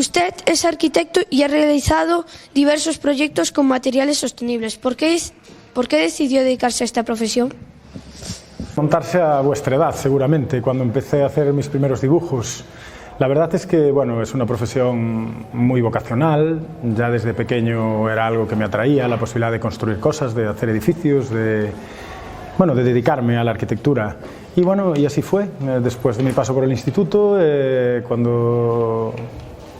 Usted es arquitecto y ha realizado diversos proyectos con materiales sostenibles. ¿Por qué decidió dedicarse a esta profesión? Montarse a vuestra edad, seguramente, cuando empecé a hacer mis primeros dibujos. La verdad es que, bueno, es una profesión muy vocacional. Ya desde pequeño era algo que me atraía, la posibilidad de construir cosas, de hacer edificios, de dedicarme a la arquitectura. Y bueno, y así fue. Después de mi paso por el instituto, cuando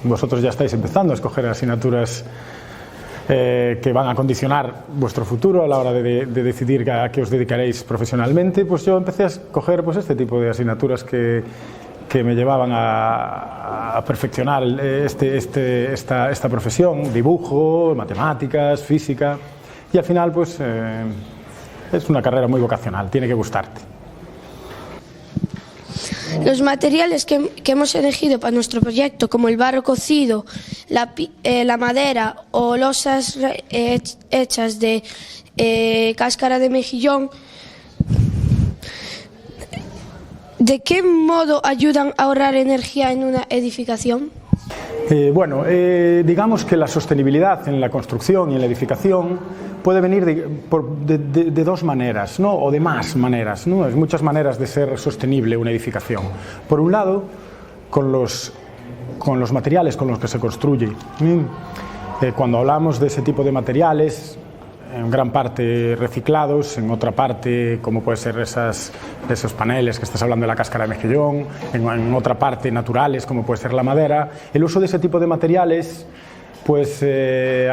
vosotros ya estáis empezando a escoger asignaturas que van a condicionar vuestro futuro a la hora de decidir a qué os dedicaréis profesionalmente, pues yo empecé a escoger este tipo de asignaturas que me llevaban a perfeccionar esta profesión: dibujo, matemáticas, física, y al final pues es una carrera muy vocacional, tiene que gustarte. Los materiales que hemos elegido para nuestro proyecto, como el barro cocido, la madera o losas hechas de cáscara de mejillón, ¿de qué modo ayudan a ahorrar energía en una edificación? Digamos que la sostenibilidad en la construcción y en la edificación puede venir de dos maneras, ¿no? O de más maneras, ¿no? Hay muchas maneras de ser sostenible una edificación. Por un lado, con los materiales con los que se construye. Cuando hablamos de ese tipo de materiales, en gran parte reciclados, en otra parte, como puede ser esos paneles que estás hablando de la cáscara de mejillón, en otra parte naturales, como puede ser la madera, el uso de ese tipo de materiales pues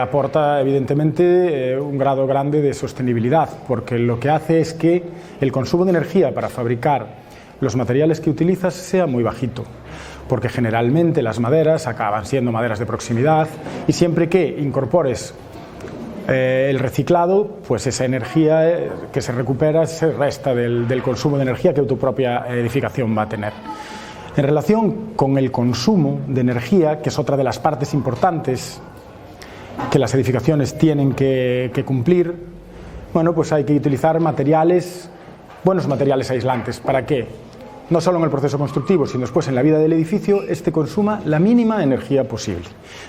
aporta evidentemente un grado grande de sostenibilidad, porque lo que hace es que el consumo de energía para fabricar los materiales que utilizas sea muy bajito, porque generalmente las maderas acaban siendo maderas de proximidad, y siempre que incorpores el reciclado, pues esa energía que se recupera se resta del consumo de energía que tu propia edificación va a tener. En relación con el consumo de energía, que es otra de las partes importantes que las edificaciones tienen que cumplir, bueno, pues hay que utilizar buenos materiales aislantes. ¿Para qué? No solo en el proceso constructivo, sino después en la vida del edificio, consuma la mínima energía posible.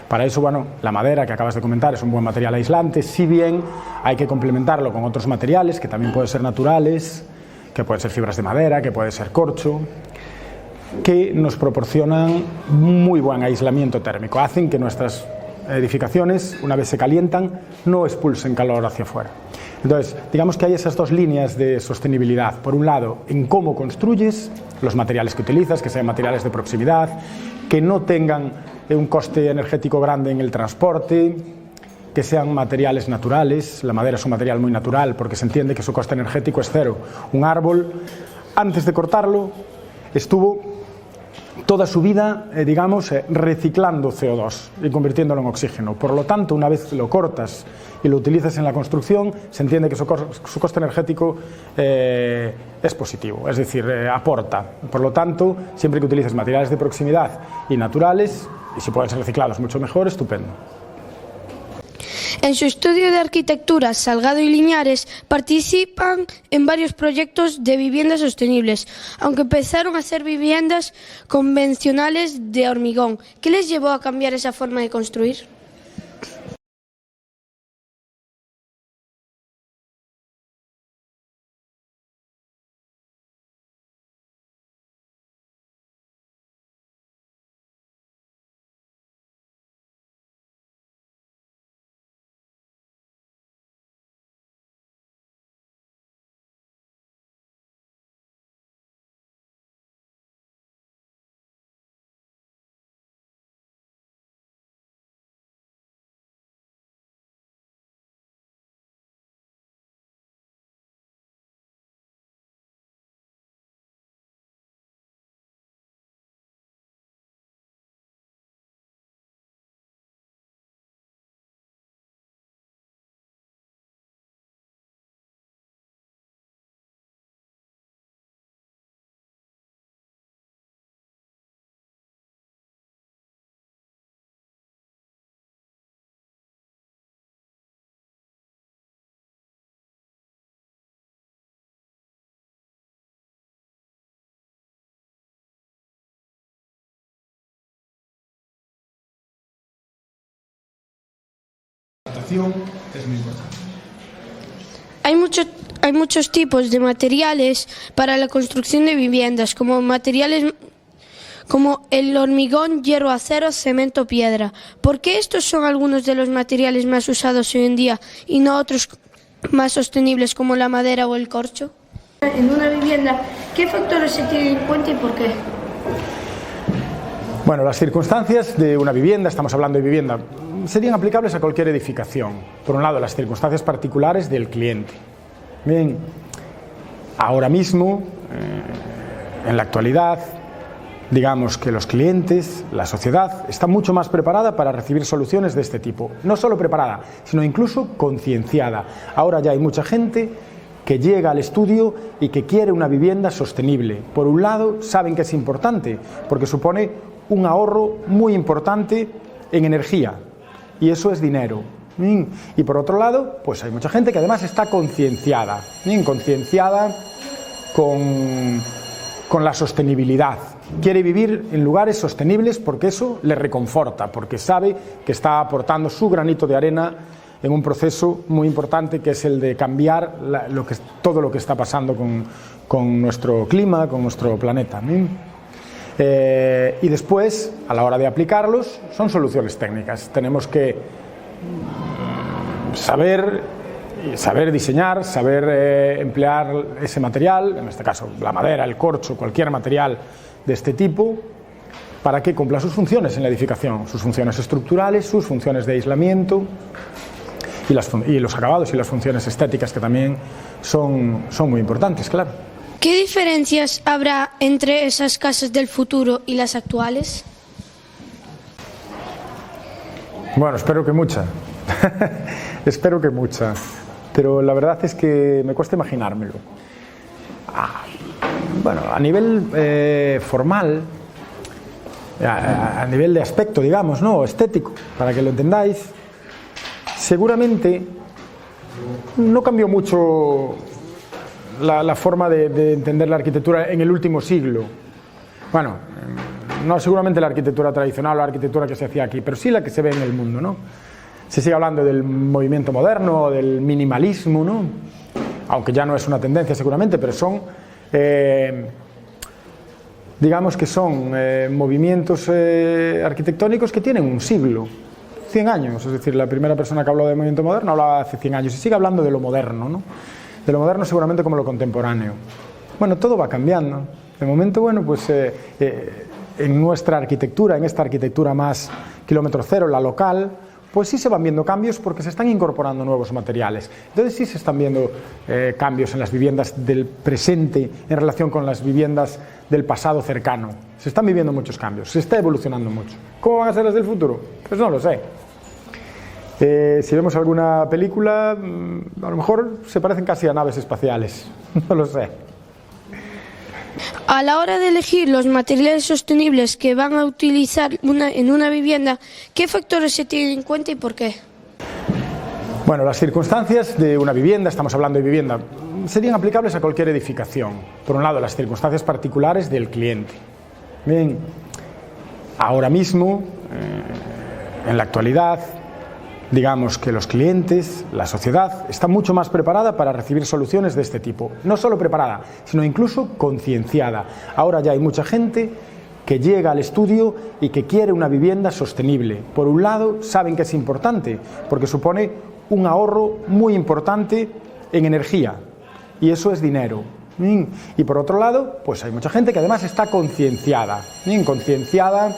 Para eso, bueno, la madera que acabas de comentar es un buen material aislante, si bien hay que complementarlo con otros materiales que también pueden ser naturales, que pueden ser fibras de madera, que puede ser corcho, que nos proporcionan muy buen aislamiento térmico, hacen que nuestras edificaciones, una vez se calientan, no expulsen calor hacia afuera. Entonces, digamos que hay esas dos líneas de sostenibilidad. Por un lado, en cómo construyes, los materiales que utilizas, que sean materiales de proximidad, que no tengan un coste energético grande en el transporte, que sean materiales naturales. La madera es un material muy natural porque se entiende que su coste energético es cero. Un árbol, antes de cortarlo, estuvo toda su vida, reciclando CO2 y convirtiéndolo en oxígeno. Por lo tanto, una vez lo cortas y lo utilizas en la construcción, se entiende que su coste energético es positivo, es decir, aporta. Por lo tanto, siempre que utilices materiales de proximidad y naturales, y si pueden ser reciclados, mucho mejor, estupendo. En su estudio de arquitectura, Salgado y Liñares participan en varios proyectos de viviendas sostenibles, aunque empezaron a ser viviendas convencionales de hormigón. ¿Qué les llevó a cambiar esa forma de construir? educación es muy importante. Hay muchos tipos de materiales para la construcción de viviendas, como materiales como el hormigón, hierro, acero, cemento, piedra. ¿Por qué estos son algunos de los materiales más usados hoy en día y no otros más sostenibles como la madera o el corcho? En una vivienda, ¿qué factores se tienen en cuenta y por qué? Bueno, las circunstancias de una vivienda, estamos hablando de vivienda, serían aplicables a cualquier edificación. Por un lado, las circunstancias particulares del cliente. Bien, ahora mismo, en la actualidad, digamos que los clientes, la sociedad, está mucho más preparada para recibir soluciones de este tipo. No solo preparada, sino incluso concienciada. Ahora ya hay mucha gente que llega al estudio y que quiere una vivienda sostenible. Por un lado, saben que es importante, porque supone un ahorro muy importante en energía, y eso es dinero. Y por otro lado, pues hay mucha gente que además está concienciada, concienciada con la sostenibilidad. Quiere vivir en lugares sostenibles porque eso le reconforta, porque sabe que está aportando su granito de arena en un proceso muy importante que es el de cambiar todo lo que está pasando con nuestro clima, con nuestro planeta. Y después, a la hora de aplicarlos, son soluciones técnicas. Tenemos que saber diseñar, saber emplear ese material, en este caso la madera, el corcho, cualquier material de este tipo, para que cumpla sus funciones en la edificación, sus funciones estructurales, sus funciones de aislamiento y los acabados y las funciones estéticas, que también son muy importantes, claro. ¿Qué diferencias habrá entre esas casas del futuro y las actuales? Bueno, espero que mucha. Espero que mucha. Pero la verdad es que me cuesta imaginármelo. Bueno, a nivel formal, a nivel de aspecto, digamos, ¿no? Estético, para que lo entendáis, seguramente no cambió mucho la forma de entender la arquitectura en el último siglo. Bueno, no seguramente la arquitectura tradicional o la arquitectura que se hacía aquí, pero sí la que se ve en el mundo, ¿no? Se sigue hablando del movimiento moderno, del minimalismo, ¿no? Aunque ya no es una tendencia seguramente, pero son, digamos que son movimientos arquitectónicos que tienen un siglo, 100 años, es decir, la primera persona que habló de movimiento moderno hablaba hace 100 años y sigue hablando de lo moderno, ¿no? De lo moderno seguramente como lo contemporáneo. Bueno, todo va cambiando. De momento, bueno, pues en nuestra arquitectura, en esta arquitectura más kilómetro cero, la local, pues sí se van viendo cambios porque se están incorporando nuevos materiales. Entonces sí se están viendo cambios en las viviendas del presente en relación con las viviendas del pasado cercano. Se están viviendo muchos cambios, se está evolucionando mucho. ¿Cómo van a ser las del futuro? Pues no lo sé. Si vemos alguna película, a lo mejor se parecen casi a naves espaciales. No lo sé. A la hora de elegir los materiales sostenibles que van a utilizar en una vivienda, ¿qué factores se tienen en cuenta y por qué? Bueno, las circunstancias de una vivienda, estamos hablando de vivienda, serían aplicables a cualquier edificación. Por un lado, las circunstancias particulares del cliente. Bien, ahora mismo, en la actualidad, digamos que los clientes, la sociedad, está mucho más preparada para recibir soluciones de este tipo. No solo preparada, sino incluso concienciada. Ahora ya hay mucha gente que llega al estudio y que quiere una vivienda sostenible. Por un lado, saben que es importante, porque supone un ahorro muy importante en energía, y eso es dinero. Y por otro lado, pues hay mucha gente que además está concienciada, concienciada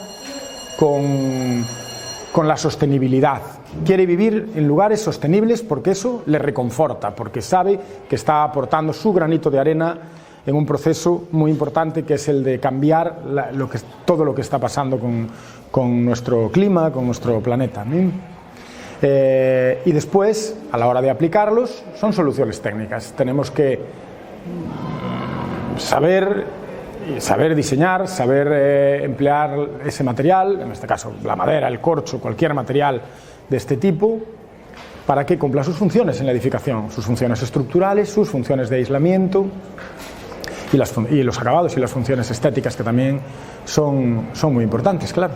con la sostenibilidad. Quiere vivir en lugares sostenibles porque eso le reconforta, porque sabe que está aportando su granito de arena en un proceso muy importante que es el de cambiar todo lo que está pasando con nuestro clima, con nuestro planeta. Y después, a la hora de aplicarlos, son soluciones técnicas. Tenemos que saber diseñar, saber emplear ese material, en este caso la madera, el corcho, cualquier material de este tipo, para que cumpla sus funciones en la edificación, sus funciones estructurales, sus funciones de aislamiento y los acabados y las funciones estéticas, que también son muy importantes, claro.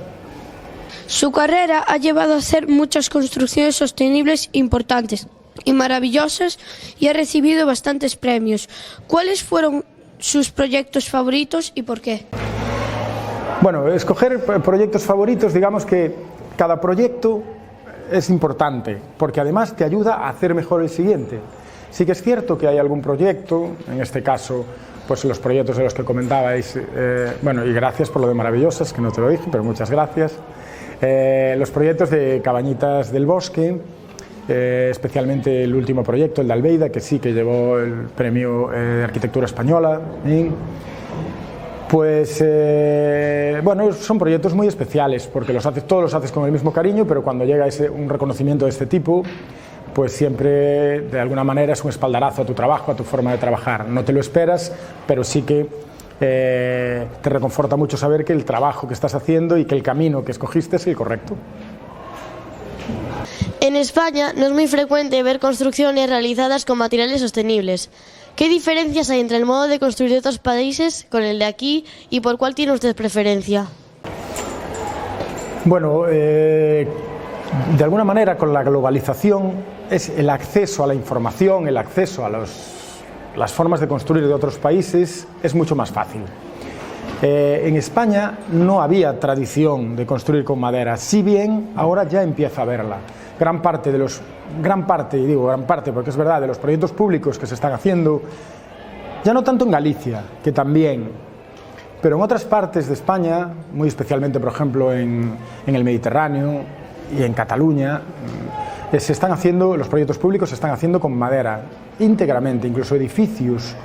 Su carrera ha llevado a hacer muchas construcciones sostenibles importantes y maravillosas y ha recibido bastantes premios. ¿Cuáles fueron sus proyectos favoritos y por qué? Bueno, escoger proyectos favoritos, digamos que cada proyecto es importante, porque además te ayuda a hacer mejor el siguiente. Sí que es cierto que hay algún proyecto, en este caso, pues los proyectos de los que comentabais, bueno, y gracias por lo de maravillosas, que no te lo dije, pero muchas gracias. Los proyectos de Cabañitas del Bosque, especialmente el último proyecto, el de Albeida, que sí que llevó el premio de arquitectura española. Pues bueno, son proyectos muy especiales porque todos los haces con el mismo cariño, pero cuando llega un reconocimiento de este tipo, pues siempre de alguna manera es un espaldarazo a tu trabajo, a tu forma de trabajar. No te lo esperas, pero sí que te reconforta mucho saber que el trabajo que estás haciendo y que el camino que escogiste es el correcto. En España no es muy frecuente ver construcciones realizadas con materiales sostenibles. ¿Qué diferencias hay entre el modo de construir de otros países con el de aquí y por cuál tiene usted preferencia? Bueno, de alguna manera con la globalización es el acceso a la información, el acceso a las formas de construir de otros países es mucho más fácil. En España no había tradición de construir con madera, si bien ahora ya empieza a haberla. Gran parte, y digo gran parte porque es verdad, de los proyectos públicos que se están haciendo, ya no tanto en Galicia, que también, pero en otras partes de España, muy especialmente por ejemplo en el Mediterráneo y en Cataluña, los proyectos públicos se están haciendo con madera, íntegramente, incluso edificios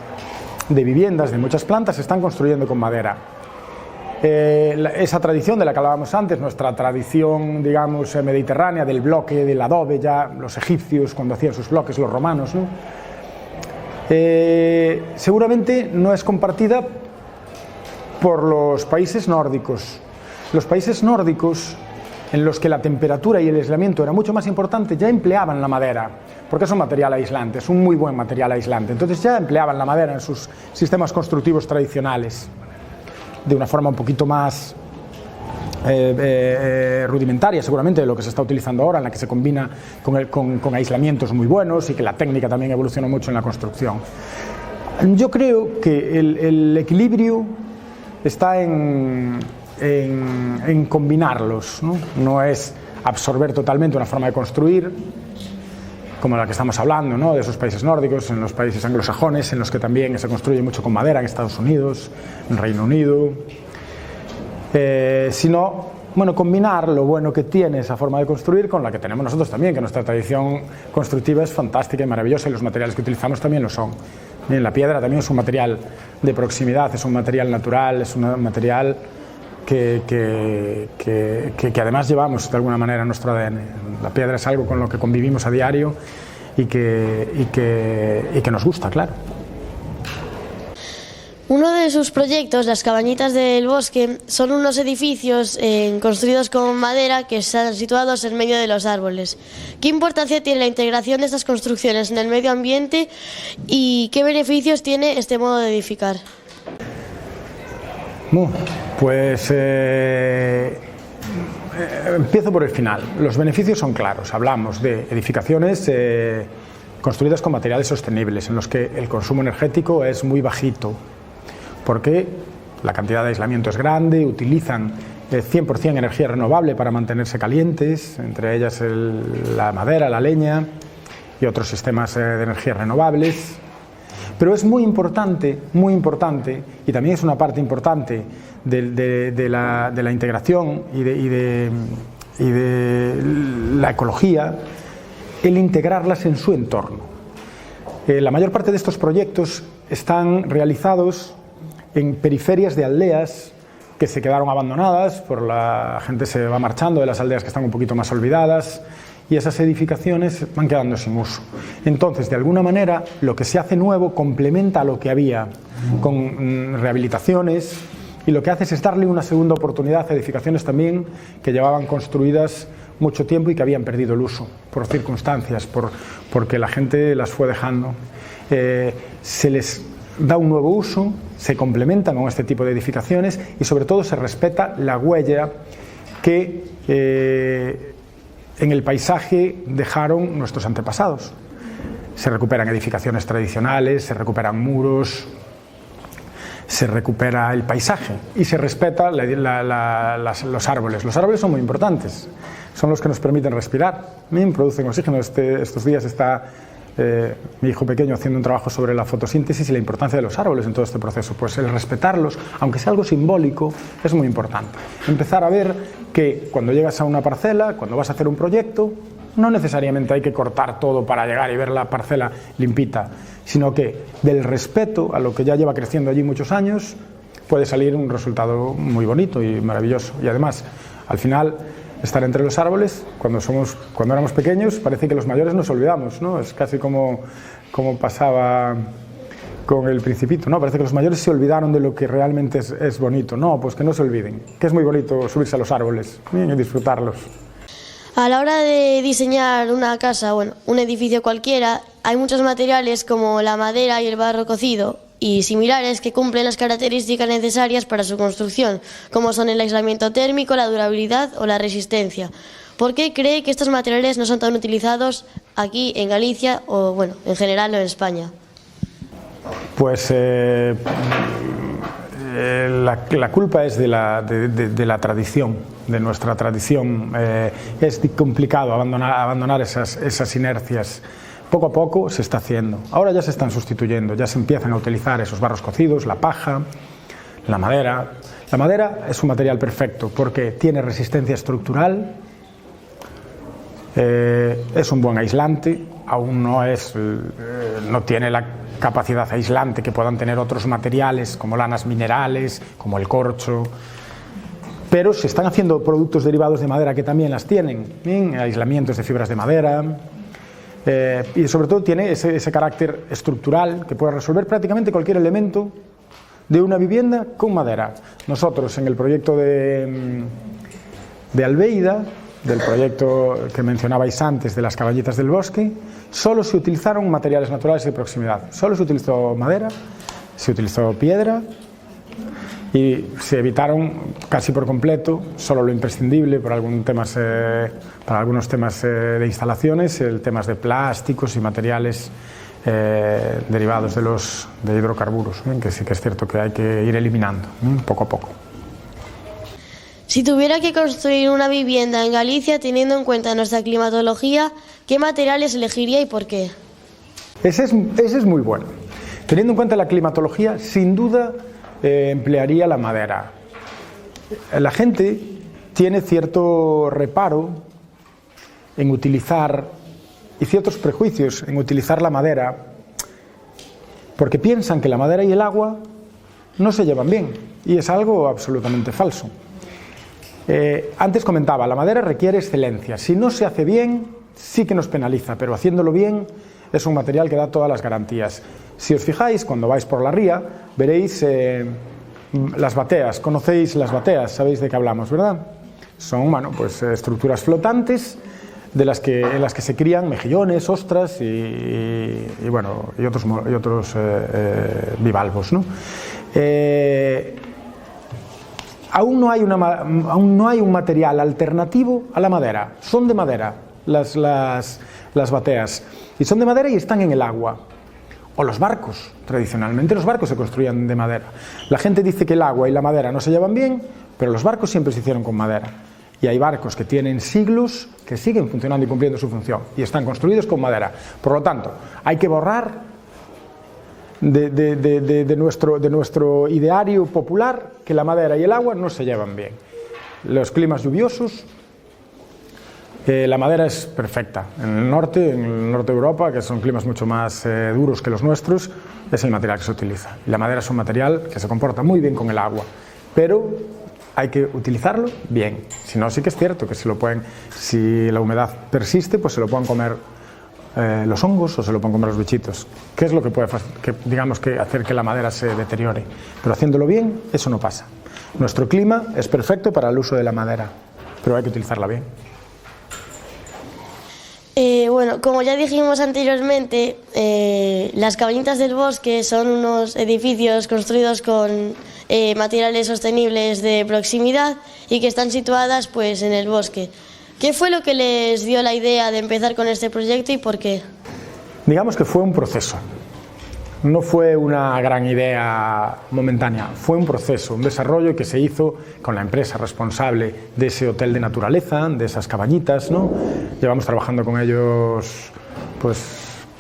de viviendas de muchas plantas se están construyendo con madera. Esa tradición de la que hablábamos antes, nuestra tradición, digamos, mediterránea, del bloque, del adobe, ya los egipcios cuando hacían sus bloques, los romanos, ¿no? Seguramente no es compartida por los países nórdicos. Los países nórdicos, en los que la temperatura y el aislamiento era mucho más importante, ya empleaban la madera, porque es un material aislante, es un muy buen material aislante. Entonces ya empleaban la madera en sus sistemas constructivos tradicionales, de una forma un poquito más rudimentaria seguramente de lo que se está utilizando ahora, en la que se combina con aislamientos muy buenos y que la técnica también evolucionó mucho en la construcción. Yo creo que el equilibrio está en combinarlos, ¿no? No es absorber totalmente una forma de construir como la que estamos hablando, ¿no? De esos países nórdicos, en los países anglosajones, en los que también se construye mucho con madera, en Estados Unidos, en Reino Unido, sino, bueno, combinar lo bueno que tiene esa forma de construir con la que tenemos nosotros también, que nuestra tradición constructiva es fantástica y maravillosa y los materiales que utilizamos también lo son. Bien, la piedra también es un material de proximidad, es un material natural, es un material que además llevamos de alguna manera en nuestro ADN. La piedra es algo con lo que convivimos a diario y que nos gusta, claro. Uno de sus proyectos, las Cabañitas del Bosque, son unos edificios construidos con madera que están situados en medio de los árboles. ¿Qué importancia tiene la integración de estas construcciones en el medio ambiente y qué beneficios tiene este modo de edificar? Pues empiezo por el final. Los beneficios son claros. Hablamos de edificaciones construidas con materiales sostenibles, en los que el consumo energético es muy bajito, porque la cantidad de aislamiento es grande, utilizan 100% energía renovable para mantenerse calientes, entre ellas la madera, la leña y otros sistemas de energías renovables. Pero es muy importante, y también es una parte importante de la integración y de la ecología, el integrarlas en su entorno. La mayor parte de estos proyectos están realizados en periferias de aldeas que se quedaron abandonadas, la gente se va marchando de las aldeas que están un poquito más olvidadas, y esas edificaciones van quedando sin uso. Entonces, de alguna manera, lo que se hace nuevo complementa a lo que había, con rehabilitaciones, y lo que hace es darle una segunda oportunidad a edificaciones también que llevaban construidas mucho tiempo y que habían perdido el uso, por circunstancias, porque la gente las fue dejando. Se les da un nuevo uso, se complementan con este tipo de edificaciones y sobre todo se respeta la huella que en el paisaje dejaron nuestros antepasados. Se recuperan edificaciones tradicionales, se recuperan muros, se recupera el paisaje y se respeta los árboles. Los árboles son muy importantes, son los que nos permiten respirar, producen oxígeno. Estos días está mi hijo pequeño haciendo un trabajo sobre la fotosíntesis y la importancia de los árboles en todo este proceso. Pues el respetarlos, aunque sea algo simbólico, es muy importante. Empezar a ver que cuando llegas a una parcela, cuando vas a hacer un proyecto, no necesariamente hay que cortar todo para llegar y ver la parcela limpita, sino que del respeto a lo que ya lleva creciendo allí muchos años puede salir un resultado muy bonito y maravilloso. Y además, al final, estar entre los árboles, cuando éramos pequeños, parece que los mayores nos olvidamos, ¿no? Es casi como pasaba con el Principito, ¿no? Parece que los mayores se olvidaron de lo que realmente es bonito. No, pues que no se olviden, que es muy bonito subirse a los árboles y disfrutarlos. A la hora de diseñar una casa, un edificio cualquiera, hay muchos materiales como la madera y el barro cocido y similares que cumplen las características necesarias para su construcción, como son el aislamiento térmico, la durabilidad o la resistencia. ¿Por qué cree que estos materiales no son tan utilizados aquí en Galicia o, en general, en España? Pues la culpa es de la tradición, de nuestra tradición. Es complicado abandonar esas inercias. Poco a poco se está haciendo. Ahora ya se están sustituyendo, ya se empiezan a utilizar esos barros cocidos, la paja, la madera. La madera es un material perfecto porque tiene resistencia estructural, es un buen aislante, aún no tiene la capacidad aislante que puedan tener otros materiales como lanas minerales, como el corcho, pero se están haciendo productos derivados de madera que también las tienen, aislamientos de fibras de madera, y sobre todo tiene ese carácter estructural que puede resolver prácticamente cualquier elemento de una vivienda con madera. Nosotros en el proyecto de Albeida, del proyecto que mencionabais antes de las cabañitas del bosque, solo se utilizaron materiales naturales de proximidad. Solo se utilizó madera, se utilizó piedra y se evitaron casi por completo, solo lo imprescindible para algunos temas de instalaciones, temas de plásticos y materiales derivados de hidrocarburos, que sí que es cierto que hay que ir eliminando poco a poco. Si tuviera que construir una vivienda en Galicia teniendo en cuenta nuestra climatología, ¿qué materiales elegiría y por qué? Ese es muy bueno. Teniendo en cuenta la climatología, sin duda emplearía la madera. La gente tiene cierto reparo en utilizar, y ciertos prejuicios en utilizar la madera, porque piensan que la madera y el agua no se llevan bien, y es algo absolutamente falso. Antes comentaba, la madera requiere excelencia. Si no se hace bien, sí que nos penaliza, pero haciéndolo bien es un material que da todas las garantías. Si os fijáis, cuando vais por la ría, veréis las bateas. ¿Conocéis las bateas? Sabéis de qué hablamos, ¿verdad? Son estructuras flotantes en las que se crían mejillones, ostras y otros bivalvos, ¿no? Aún no hay un material alternativo a la madera. Son de madera las bateas. Y son de madera y están en el agua. O los barcos. Tradicionalmente los barcos se construían de madera. La gente dice que el agua y la madera no se llevan bien, pero los barcos siempre se hicieron con madera. Y hay barcos que tienen siglos que siguen funcionando y cumpliendo su función. Y están construidos con madera. Por lo tanto, hay que borrar de nuestro ideario popular que la madera y el agua no se llevan bien. Los climas lluviosos, la madera es perfecta. En el norte de Europa, que son climas mucho más duros que los nuestros, es el material que se utiliza. Y la madera es un material que se comporta muy bien con el agua, pero hay que utilizarlo bien. Si no, sí que es cierto que si la humedad persiste, pues se lo pueden comer los hongos o se lo pueden comer los bichitos. ¿Qué es lo que puede hacer que la madera se deteriore? Pero haciéndolo bien, eso no pasa. Nuestro clima es perfecto para el uso de la madera, pero hay que utilizarla bien. Bueno, como ya dijimos anteriormente, las Cabañitas del Bosque son unos edificios construidos con materiales sostenibles de proximidad y que están situadas pues en el bosque. ¿Qué fue lo que les dio la idea de empezar con este proyecto y por qué? Digamos que fue un proceso. No fue una gran idea momentánea, fue un proceso, un desarrollo que se hizo con la empresa responsable de ese hotel de naturaleza, de esas cabañitas, ¿no? Llevamos trabajando con ellos pues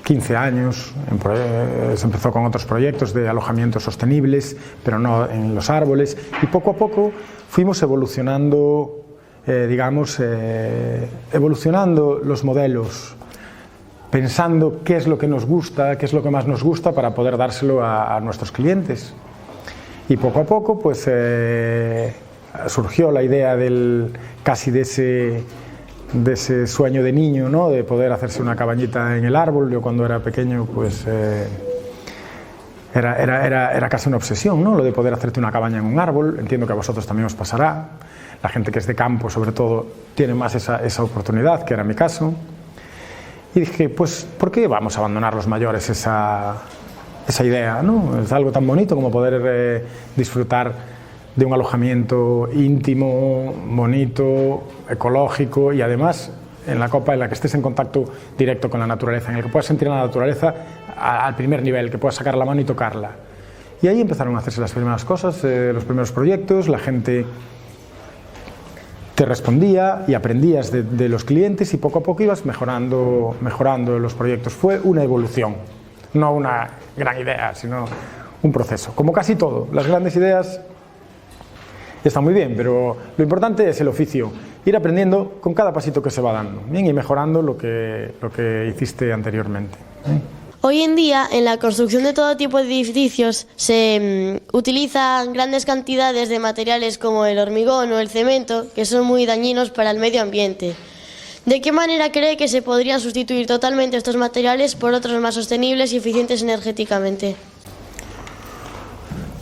15 años, se empezó con otros proyectos de alojamientos sostenibles, pero no en los árboles, y poco a poco fuimos evolucionando, evolucionando los modelos, pensando qué es lo que nos gusta, qué es lo que más nos gusta para poder dárselo a nuestros clientes. Y poco a poco pues surgió la idea casi de ese sueño de niño, ¿no? De poder hacerse una cabañita en el árbol. Yo cuando era pequeño pues era casi una obsesión, ¿no? Lo de poder hacerte una cabaña en un árbol. Entiendo que a vosotros también os pasará. La gente que es de campo sobre todo tiene más esa oportunidad, que era mi caso. Y dije, pues, ¿por qué vamos a abandonar los mayores esa idea, ¿no? Es algo tan bonito como poder disfrutar de un alojamiento íntimo, bonito, ecológico y además en la copa en la que estés en contacto directo con la naturaleza, en el que puedas sentir la naturaleza al primer nivel, que puedas sacar la mano y tocarla. Y ahí empezaron a hacerse las primeras cosas, los primeros proyectos, la gente te respondía y aprendías de los clientes y poco a poco ibas mejorando los proyectos. Fue una evolución, no una gran idea, sino un proceso. Como casi todo, las grandes ideas están muy bien, pero lo importante es el oficio, ir aprendiendo con cada pasito que se va dando, bien, y mejorando lo que hiciste anteriormente. Hoy en día, en la construcción de todo tipo de edificios, se utilizan grandes cantidades de materiales como el hormigón o el cemento, que son muy dañinos para el medio ambiente. ¿De qué manera cree que se podrían sustituir totalmente estos materiales por otros más sostenibles y eficientes energéticamente?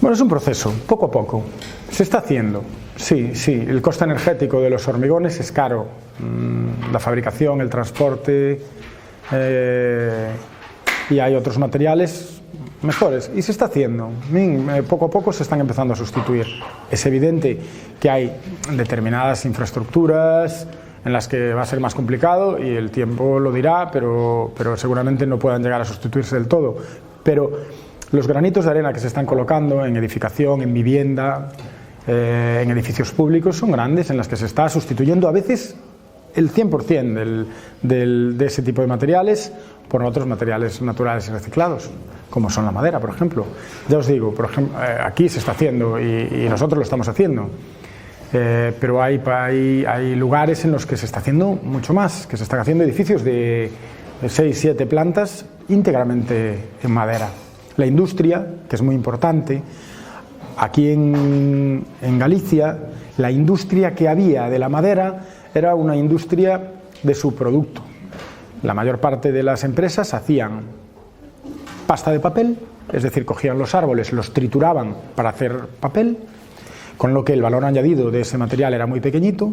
Bueno, es un proceso, poco a poco. Se está haciendo. Sí, el coste energético de los hormigones es caro. La fabricación, el transporte... y hay otros materiales mejores y se está haciendo, poco a poco se están empezando a sustituir. Es evidente que hay determinadas infraestructuras en las que va a ser más complicado y el tiempo lo dirá, pero seguramente no puedan llegar a sustituirse del todo, pero los granitos de arena que se están colocando en edificación, en vivienda, en edificios públicos son grandes, en las que se está sustituyendo a veces el 100% de ese tipo de materiales por otros materiales naturales y reciclados, como son la madera, por ejemplo. Ya os digo, por ejemplo, aquí se está haciendo y nosotros lo estamos haciendo, pero hay lugares en los que se está haciendo mucho más, que se están haciendo edificios de 6-7 plantas íntegramente en madera. La industria, que es muy importante, aquí en Galicia, la industria que había de la madera era una industria de subproducto. La mayor parte de las empresas hacían pasta de papel, es decir, cogían los árboles, los trituraban para hacer papel, con lo que el valor añadido de ese material era muy pequeñito,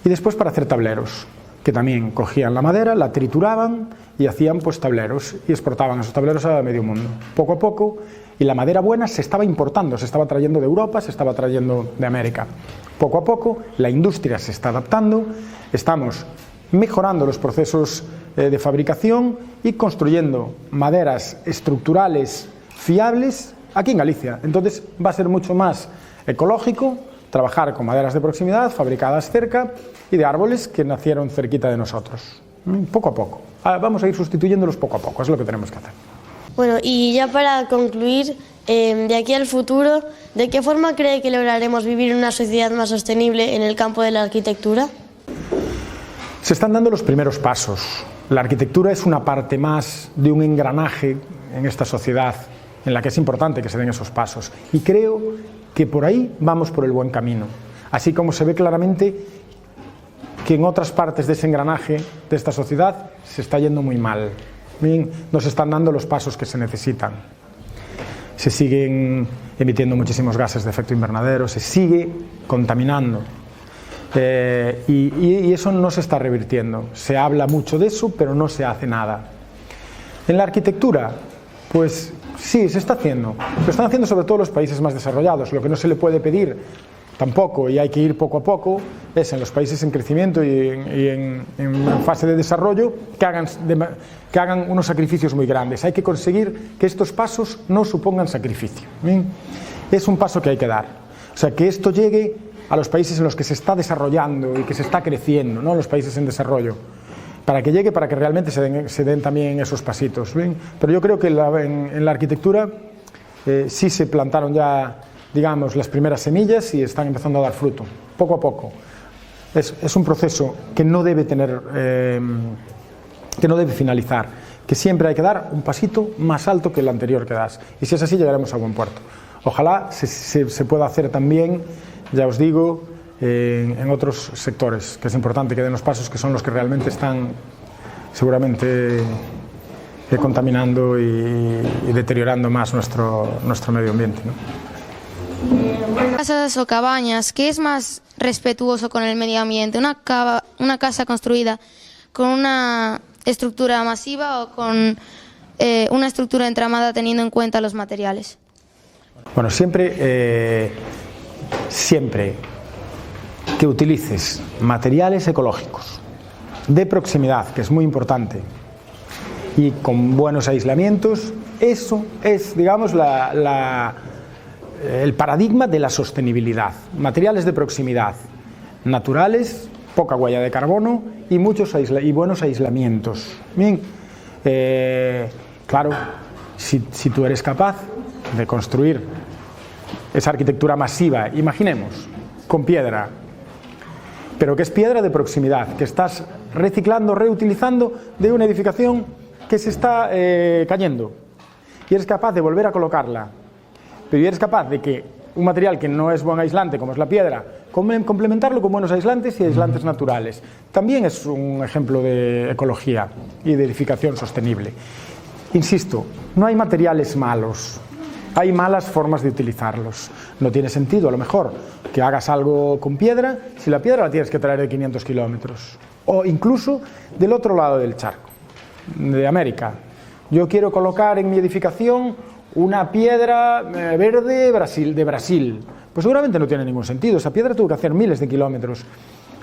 y después para hacer tableros, que también cogían la madera, la trituraban y hacían pues tableros, y exportaban esos tableros a medio mundo. Poco a poco, y la madera buena se estaba importando, se estaba trayendo de Europa, se estaba trayendo de América. Poco a poco, la industria se está adaptando, estamos mejorando los procesos de fabricación y construyendo maderas estructurales fiables aquí en Galicia. Entonces va a ser mucho más ecológico trabajar con maderas de proximidad, fabricadas cerca, y de árboles que nacieron cerquita de nosotros. Poco a poco. Vamos a ir sustituyéndolos poco a poco, es lo que tenemos que hacer. Bueno, y ya para concluir, de aquí al futuro, ¿de qué forma cree que lograremos vivir en una sociedad más sostenible en el campo de la arquitectura? Se están dando los primeros pasos. La arquitectura es una parte más de un engranaje en esta sociedad en la que es importante que se den esos pasos. Y creo que por ahí vamos por el buen camino. Así como se ve claramente que en otras partes de ese engranaje de esta sociedad se está yendo muy mal. Bien, no se están dando los pasos que se necesitan. Se siguen emitiendo muchísimos gases de efecto invernadero, se sigue contaminando. Y eso no se está revirtiendo. Se habla mucho de eso, pero no se hace nada. En la arquitectura, pues sí, se está haciendo. Lo están haciendo sobre todo los países más desarrollados. Lo que no se le puede pedir tampoco, y hay que ir poco a poco, es en los países en crecimiento y en fase de desarrollo que hagan unos sacrificios muy grandes. Hay que conseguir que estos pasos no supongan sacrificio. Es un paso que hay que dar. O sea, que esto llegue a los países en los que se está desarrollando y que se está creciendo, ¿no? Los países en desarrollo, para que llegue, para que realmente se den también esos pasitos. ¿Bien? Pero yo creo que en la arquitectura sí se plantaron ya, digamos, las primeras semillas y están empezando a dar fruto, poco a poco. Es un proceso que no debe finalizar, que siempre hay que dar un pasito más alto que el anterior que das. Y si es así, llegaremos a buen puerto. Ojalá se pueda hacer también, ya os digo, en otros sectores, que es importante que den los pasos, que son los que realmente están seguramente contaminando y deteriorando más nuestro medio ambiente, ¿no? Casas o cabañas, ¿qué es más respetuoso con el medio ambiente? ¿Una casa construida con una estructura masiva o con una estructura entramada teniendo en cuenta los materiales? Bueno, siempre que utilices materiales ecológicos de proximidad, que es muy importante, y con buenos aislamientos, eso es, digamos, el paradigma de la sostenibilidad. Materiales de proximidad, naturales, poca huella de carbono y buenos aislamientos. Bien, claro, si tú eres capaz de construir esa arquitectura masiva, imaginemos, con piedra, pero que es piedra de proximidad, que estás reciclando, reutilizando de una edificación que se está cayendo, y eres capaz de volver a colocarla, pero eres capaz de que un material que no es buen aislante, como es la piedra, complementarlo con buenos aislantes y aislantes naturales. También es un ejemplo de ecología y de edificación sostenible. Insisto, no hay materiales malos, hay malas formas de utilizarlos. No tiene sentido, a lo mejor, que hagas algo con piedra si la piedra la tienes que traer de 500 kilómetros, o incluso del otro lado del charco, de América. Yo quiero colocar en mi edificación una piedra verde de Brasil. Pues seguramente no tiene ningún sentido. Esa piedra tuvo que hacer miles de kilómetros,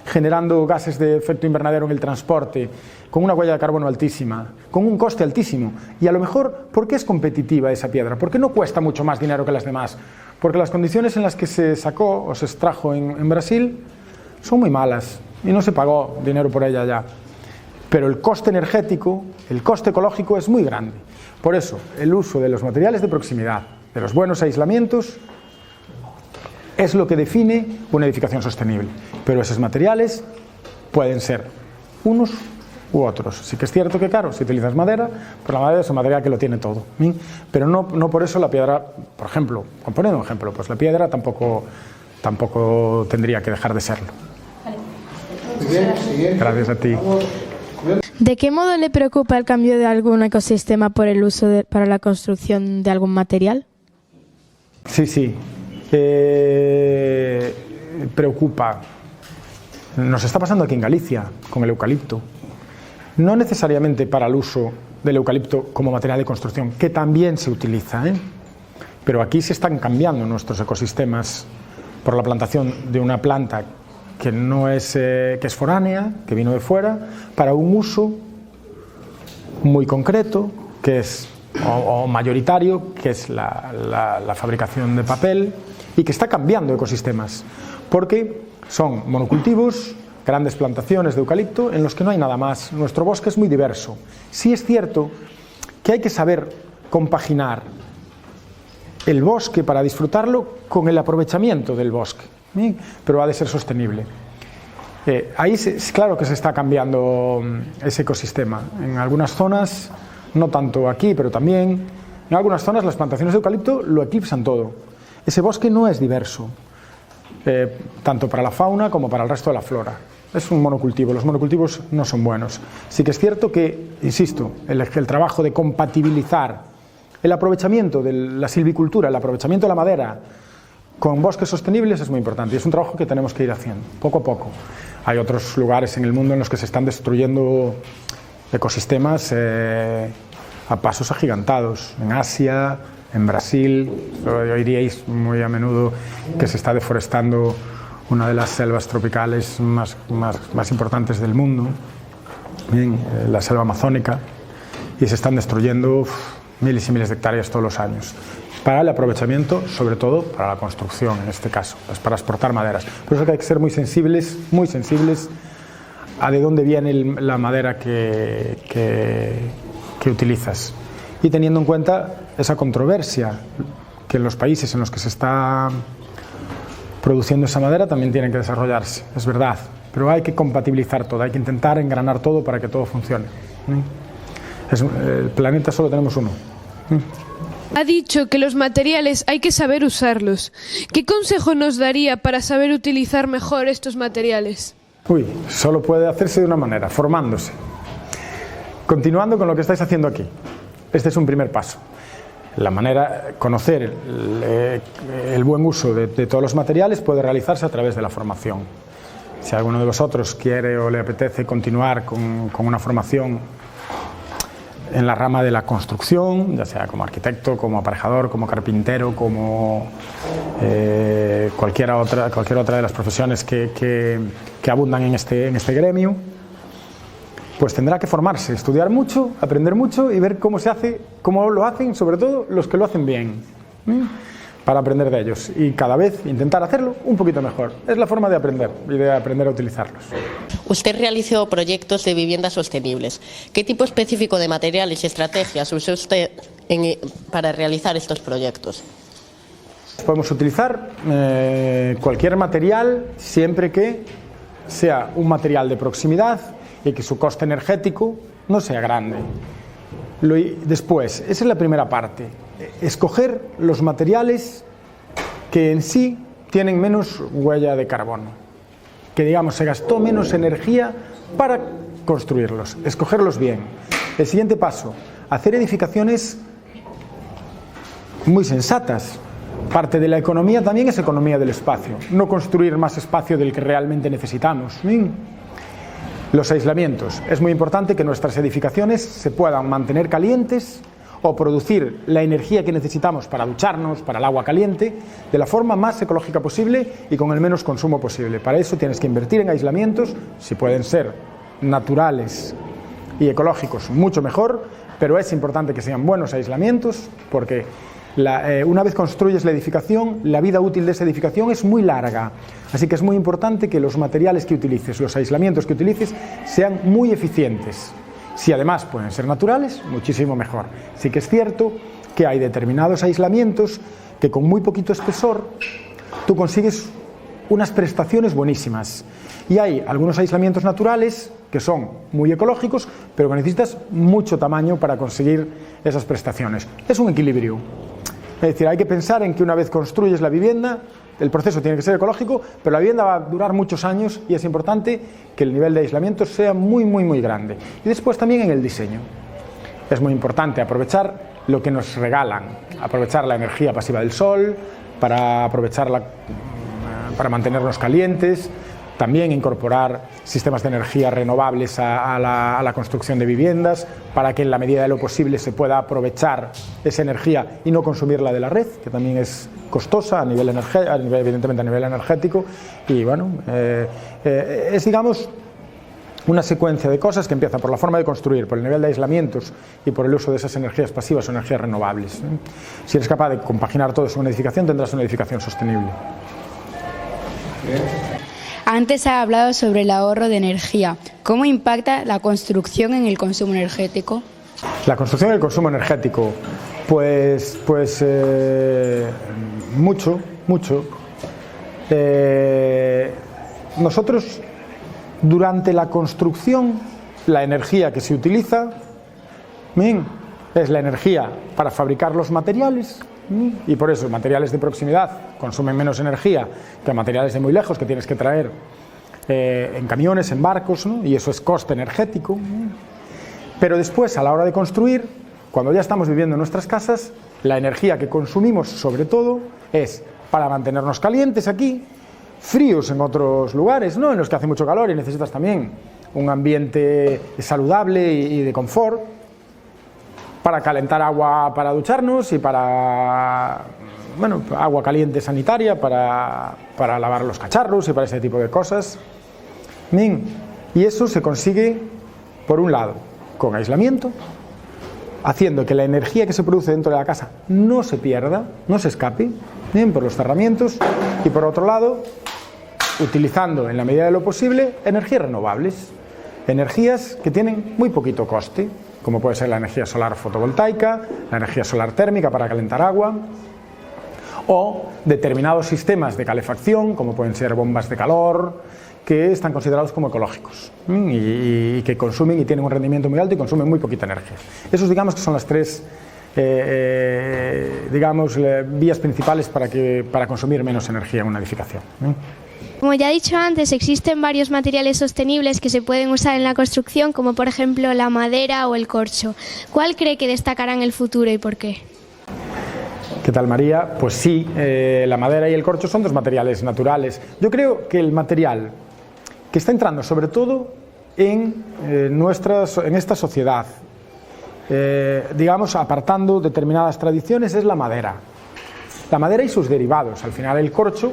generando gases de efecto invernadero en el transporte, con una huella de carbono altísima, con un coste altísimo. Y a lo mejor, ¿por qué es competitiva esa piedra? ¿Por qué no cuesta mucho más dinero que las demás? Porque las condiciones en las que se sacó o se extrajo en Brasil son muy malas y no se pagó dinero por ella ya. Pero el coste energético, el coste ecológico es muy grande. Por eso, el uso de los materiales de proximidad, de los buenos aislamientos, es lo que define una edificación sostenible. Pero esos materiales pueden ser unos u otros. Sí que es cierto que, claro, si utilizas madera, pues la madera es un material que lo tiene todo. Pero no por eso la piedra, por ejemplo, poniendo un ejemplo, pues la piedra tampoco tendría que dejar de serlo. Gracias a ti. ¿De qué modo le preocupa el cambio de algún ecosistema por el uso para la construcción de algún material? Sí. Preocupa. Nos está pasando aquí en Galicia con el eucalipto. No necesariamente para el uso del eucalipto como material de construcción, que también se utiliza, pero aquí se están cambiando nuestros ecosistemas por la plantación de una planta que es foránea, que vino de fuera, para un uso muy concreto, que es o mayoritario, que es la fabricación de papel, y que está cambiando ecosistemas, porque son monocultivos, grandes plantaciones de eucalipto en los que no hay nada más. Nuestro bosque es muy diverso. Sí es cierto que hay que saber compaginar el bosque para disfrutarlo con el aprovechamiento del bosque, pero ha de ser sostenible. Ahí claro que se está cambiando ese ecosistema. En algunas zonas, no tanto aquí, pero también en algunas zonas las plantaciones de eucalipto lo eclipsan todo. Ese bosque no es diverso, tanto para la fauna como para el resto de la flora. Es un monocultivo, los monocultivos no son buenos. Sí que es cierto que, insisto, el trabajo de compatibilizar el aprovechamiento de la silvicultura, el aprovechamiento de la madera con bosques sostenibles es muy importante y es un trabajo que tenemos que ir haciendo, poco a poco. Hay otros lugares en el mundo en los que se están destruyendo ecosistemas a pasos agigantados. En Asia, en Brasil, oiríais muy a menudo que se está deforestando una de las selvas tropicales más importantes del mundo, bien, la selva amazónica, y se están destruyendo miles y miles de hectáreas todos los años para el aprovechamiento, sobre todo para la construcción en este caso, pues para exportar maderas. Por eso que hay que ser muy sensibles a de dónde viene la madera que utilizas, y teniendo en cuenta esa controversia que en los países en los que se está produciendo esa madera también tienen que desarrollarse, es verdad, pero hay que compatibilizar todo, hay que intentar engranar todo para que todo funcione. El planeta solo tenemos uno. Ha dicho que los materiales hay que saber usarlos. ¿Qué consejo nos daría para saber utilizar mejor estos materiales? Solo puede hacerse de una manera, formándose. Continuando con lo que estáis haciendo aquí. Este es un primer paso. La manera, conocer el buen uso de todos los materiales puede realizarse a través de la formación. Si alguno de vosotros quiere o le apetece continuar con una formación en la rama de la construcción, ya sea como arquitecto, como aparejador, como carpintero, como cualquier otra de las profesiones que abundan en este gremio, pues tendrá que formarse, estudiar mucho, aprender mucho y ver cómo se hace, cómo lo hacen, sobre todo los que lo hacen bien, para aprender de ellos y cada vez intentar hacerlo un poquito mejor. Es la forma de aprender y de aprender a utilizarlos. Usted realizó proyectos de viviendas sostenibles. ¿Qué tipo específico de materiales y estrategias usó usted para realizar estos proyectos? Podemos utilizar cualquier material siempre que sea un material de proximidad y que su coste energético no sea grande. Después, esa es la primera parte, escoger los materiales que en sí tienen menos huella de carbono, que digamos se gastó menos energía para construirlos, escogerlos bien. El siguiente paso, hacer edificaciones muy sensatas. Parte de la economía también es economía del espacio, no construir más espacio del que realmente necesitamos. Los aislamientos. Es muy importante que nuestras edificaciones se puedan mantener calientes o producir la energía que necesitamos para ducharnos, para el agua caliente, de la forma más ecológica posible y con el menos consumo posible. Para eso tienes que invertir en aislamientos, si pueden ser naturales y ecológicos, mucho mejor, pero es importante que sean buenos aislamientos porque una vez construyes la edificación, la vida útil de esa edificación es muy larga, así que es muy importante que los materiales que utilices, los aislamientos que utilices, sean muy eficientes. Si además pueden ser naturales, muchísimo mejor. Sí que es cierto que hay determinados aislamientos que con muy poquito espesor tú consigues unas prestaciones buenísimas. Y hay algunos aislamientos naturales que son muy ecológicos, pero que necesitas mucho tamaño para conseguir esas prestaciones. Es un equilibrio. Es decir, hay que pensar en que una vez construyes la vivienda, el proceso tiene que ser ecológico, pero la vivienda va a durar muchos años y es importante que el nivel de aislamiento sea muy, muy, muy grande. Y después también en el diseño. Es muy importante aprovechar lo que nos regalan, aprovechar la energía pasiva del sol, para mantenernos calientes, también incorporar sistemas de energía renovables a la construcción de viviendas para que en la medida de lo posible se pueda aprovechar esa energía y no consumirla de la red, que también es costosa evidentemente a nivel energético. Y bueno, es digamos una secuencia de cosas que empieza por la forma de construir, por el nivel de aislamientos y por el uso de esas energías pasivas o energías renovables. Si eres capaz de compaginar todo eso en una edificación, tendrás una edificación sostenible. Antes ha hablado sobre el ahorro de energía. ¿Cómo impacta la construcción en el consumo energético? La construcción y el consumo energético, pues mucho. Nosotros, durante la construcción, la energía que se utiliza es la energía para fabricar los materiales. Y por eso materiales de proximidad consumen menos energía que materiales de muy lejos que tienes que traer en camiones, en barcos, ¿no? Y eso es coste energético. Pero después, a la hora de construir, cuando ya estamos viviendo en nuestras casas, la energía que consumimos sobre todo es para mantenernos calientes aquí, fríos en otros lugares, ¿no?, en los que hace mucho calor y necesitas también un ambiente saludable y de confort, para calentar agua para ducharnos y para, bueno, agua caliente sanitaria para lavar los cacharros y para ese tipo de cosas. Bien, y eso se consigue, por un lado, con aislamiento, haciendo que la energía que se produce dentro de la casa no se pierda, no se escape, bien, por los cerramientos, y por otro lado, utilizando en la medida de lo posible energías renovables, energías que tienen muy poquito coste, como puede ser la energía solar fotovoltaica, la energía solar térmica para calentar agua, o determinados sistemas de calefacción, como pueden ser bombas de calor, que están considerados como ecológicos y que consumen y tienen un rendimiento muy alto y consumen muy poquita energía. Esos, digamos, que son las tres vías principales para consumir menos energía en una edificación. Como ya he dicho antes, existen varios materiales sostenibles que se pueden usar en la construcción, como por ejemplo la madera o el corcho. ¿Cuál cree que destacará en el futuro y por qué? ¿Qué tal, María? Pues sí, la madera y el corcho son dos materiales naturales. Yo creo que el material que está entrando sobre todo en esta sociedad, digamos, apartando determinadas tradiciones, es la madera. La madera y sus derivados. Al final el corcho,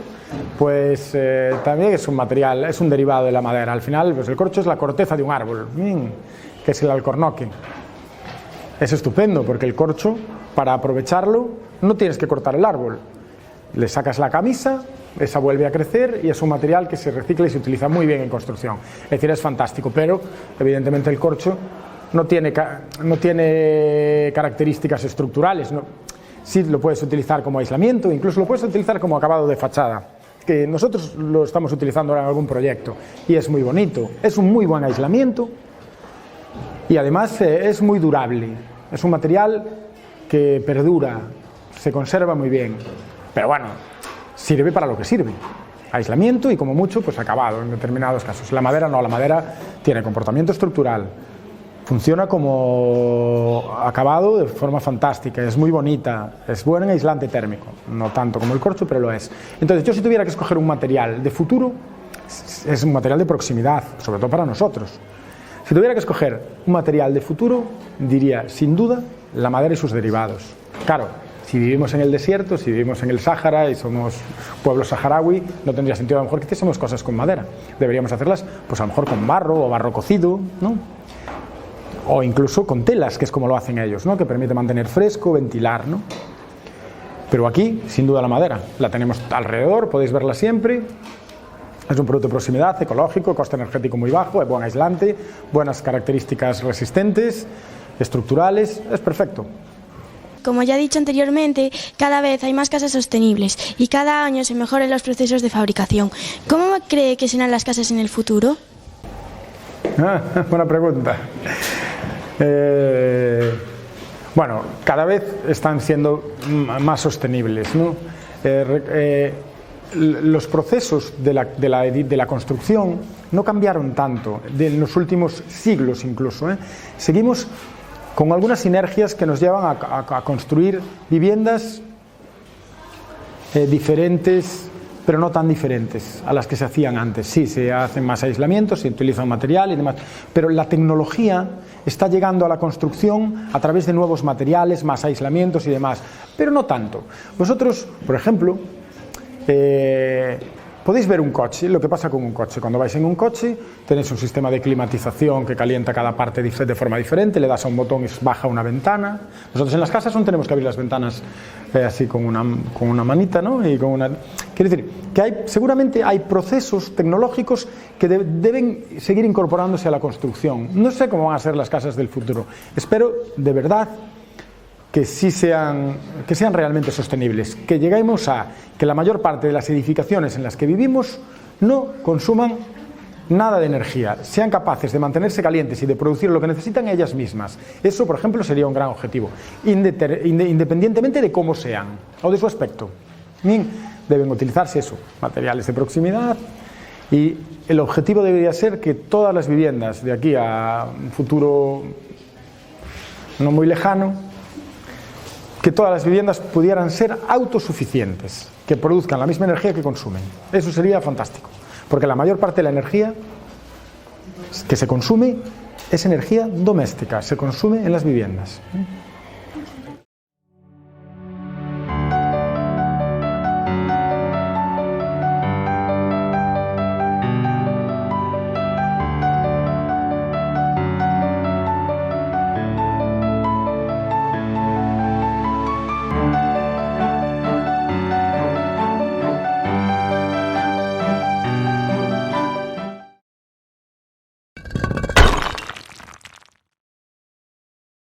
pues también es un material, es un derivado de la madera. Al final, pues el corcho es la corteza de un árbol, que es el alcornoque. Es estupendo porque el corcho, para aprovecharlo, no tienes que cortar el árbol. Le sacas la camisa, esa vuelve a crecer y es un material que se recicla y se utiliza muy bien en construcción. Es decir, es fantástico, pero evidentemente el corcho no tiene características estructurales, ¿no? Sí lo puedes utilizar como aislamiento, incluso lo puedes utilizar como acabado de fachada, que nosotros lo estamos utilizando ahora en algún proyecto y es muy bonito, es un muy buen aislamiento y además es muy durable, es un material que perdura, se conserva muy bien, pero bueno, sirve para lo que sirve, aislamiento y como mucho pues acabado en determinados casos. La madera no, la madera tiene comportamiento estructural, funciona como acabado de forma fantástica, es muy bonita, es buena en aislante térmico, no tanto como el corcho, pero lo es. Entonces, yo si tuviera que escoger un material de futuro, es un material de proximidad, sobre todo para nosotros. Si tuviera que escoger un material de futuro, diría, sin duda, la madera y sus derivados. Claro, si vivimos en el desierto, si vivimos en el Sáhara y somos pueblo saharaui, no tendría sentido a lo mejor que hiciésemos cosas con madera. Deberíamos hacerlas, pues a lo mejor con barro o barro cocido, ¿no? O incluso con telas, que es como lo hacen ellos, ¿no?, que permite mantener fresco, ventilar, ¿no? Pero aquí, sin duda, la madera la tenemos alrededor, podéis verla siempre. Es un producto de proximidad, ecológico, coste energético muy bajo, es buen aislante, buenas características resistentes, estructurales, es perfecto. Como ya he dicho anteriormente, cada vez hay más casas sostenibles y cada año se mejoran los procesos de fabricación. ¿Cómo cree que serán las casas en el futuro? Buena pregunta. Bueno, cada vez están siendo más sostenibles, ¿no? Los procesos de la construcción no cambiaron tanto en los últimos siglos incluso, ¿eh? Seguimos con algunas sinergias que nos llevan a construir viviendas diferentes, pero no tan diferentes a las que se hacían antes. Sí, se hacen más aislamientos, se utilizan material y demás, pero la tecnología está llegando a la construcción a través de nuevos materiales, más aislamientos y demás, pero no tanto. Vosotros, por ejemplo, podéis ver un coche, lo que pasa con un coche. Cuando vais en un coche tenéis un sistema de climatización que calienta cada parte de forma diferente, le das a un botón y baja una ventana. Nosotros en las casas no tenemos que abrir las ventanas así con una manita, ¿no? Y quiere decir que seguramente hay procesos tecnológicos que deben seguir incorporándose a la construcción. No sé cómo van a ser las casas del futuro. Espero de verdad que sean realmente sostenibles, que lleguemos a que la mayor parte de las edificaciones en las que vivimos no consuman nada de energía, sean capaces de mantenerse calientes y de producir lo que necesitan ellas mismas. Eso, por ejemplo, sería un gran objetivo, independientemente de cómo sean o de su aspecto. Deben utilizarse materiales de proximidad, y el objetivo debería ser que todas las viviendas de aquí a un futuro no muy lejano que todas las viviendas pudieran ser autosuficientes, que produzcan la misma energía que consumen. Eso sería fantástico, porque la mayor parte de la energía que se consume es energía doméstica, se consume en las viviendas.